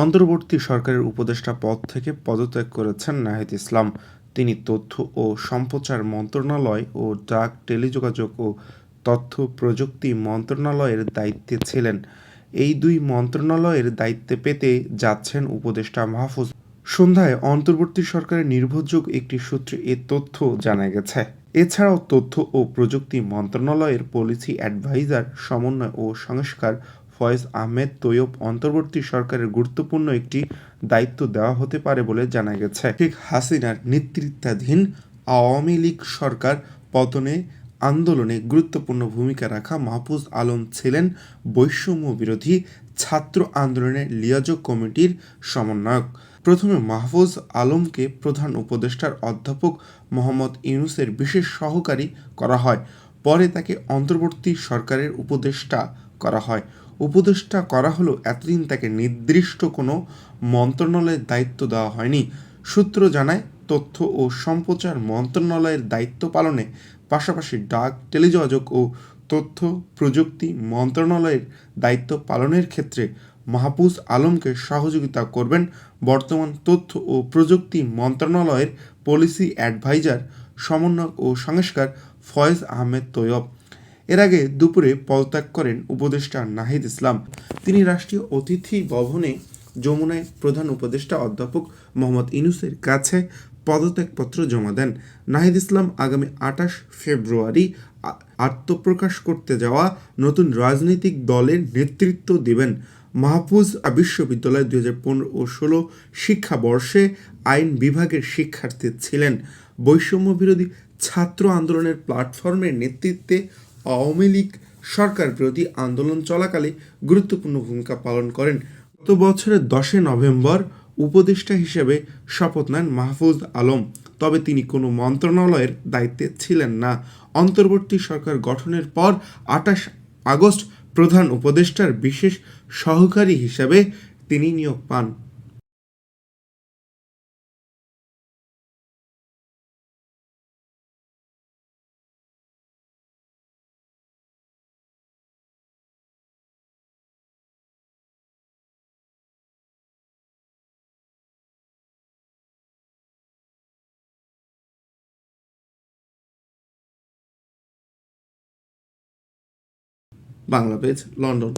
অন্তর্বর্তী সরকারের উপদেষ্টা পদ থেকে পদত্যাগ করেছেন নাহিদ ইসলাম। তিনি তথ্য ও সম্প্রচার মন্ত্রণালয় ও ডাক, টেলিযোগাযোগ ও তথ্য প্রযুক্তি মন্ত্রণালয়ের দায়িত্বে ছিলেন। এই দুই মন্ত্রণালয়ের দায়িত্বে পেতে যাচ্ছেন উপদেষ্টা মাহফুজ। সন্ধ্যায় অন্তর্বর্তী সরকারের নির্ভরযোগ্য একটি সূত্রে এ তথ্য জানা গেছে। এছাড়াও তথ্য ও প্রযুক্তি মন্ত্রণালয়ের পলিসি অ্যাডভাইজার, সমন্বয় ও সংস্কার ফয়েজ আহমেদ তৈয়ব অন্তর্বর্তী সরকারের গুরুত্বপূর্ণ একটি দায়িত্ব দেওয়া হতে পারে বলে জানা গেছে। শেখ হাসিনার নেতৃত্বাধীন আওয়ামী লীগ সরকার পতনে আন্দোলনে গুরুত্বপূর্ণ ভূমিকা রাখা মাহফুজ আলম ছিলেন বৈষম্য বিরোধী ছাত্র আন্দোলনের লিয়াজোঁ কমিটির সমন্বয়ক। প্রথমে মাহফুজ আলমকে প্রধান উপদেষ্টার অধ্যাপক মোহাম্মদ ইউনূসের বিশেষ সহকারী করা হয়। পরে তাকে অন্তর্বর্তী সরকারের উপদেষ্টা করা হয়। উপদেষ্টা করা হলেও এতদিন তাকে নির্দিষ্ট কোনো মন্ত্রণালয়ের দায়িত্ব দেওয়া হয়নি। সূত্র জানায়, তথ্য ও সম্প্রচার মন্ত্রণালয়ের দায়িত্ব পালনে পাশাপাশি ডাক, টেলিযোগাযোগ ও তথ্য প্রযুক্তি মন্ত্রণালয়ের দায়িত্ব পালনের ক্ষেত্রে মাহফুজ আলমকে সহযোগিতা করবেন বর্তমান তথ্য ও প্রযুক্তি মন্ত্রণালয়ের পলিসি অ্যাডভাইজার, সমন্বয়ক ও সংস্কার ফয়েজ আহমেদ তৈয়ব। এর আগে দুপুরে পদত্যাগ করেন উপদেষ্টা নাহিদ ইসলাম। তিনি রাষ্ট্রীয় অতিথি ভবনে যমুনায় প্রধান উপদেষ্টা অধ্যাপক মোহাম্মদ ইউনূসের কাছে পদত্যাগপত্র জমা দেন। নাহিদ ইসলাম আগামী ২৮ ফেব্রুয়ারি আত্মপ্রকাশ করতে যাওয়া নতুন রাজনৈতিক দলের নেতৃত্ব দেবেন। মাহফুজ বিশ্ববিদ্যালয়ে ২০১৫ ও ১৬ শিক্ষাবর্ষে আইন বিভাগের শিক্ষার্থী ছিলেন। বৈষম্য বিরোধী ছাত্র আন্দোলনের প্ল্যাটফর্মের নেতৃত্বে আওয়ামী লীগ সরকার বিরোধী আন্দোলন চলাকালে গুরুত্বপূর্ণ ভূমিকা পালন করেন। গত বছরের ১০ নভেম্বর উপদেষ্টা হিসেবে শপথ নেন মাহফুজ আলম। তবে তিনি কোনো মন্ত্রণালয়ের দায়িত্বে ছিলেন না। অন্তর্বর্তী সরকার গঠনের পর ২৮ আগস্ট প্রধান উপদেষ্টার বিশেষ সহকারী হিসেবে তিনি নিয়োগ পান। Bangla page, London.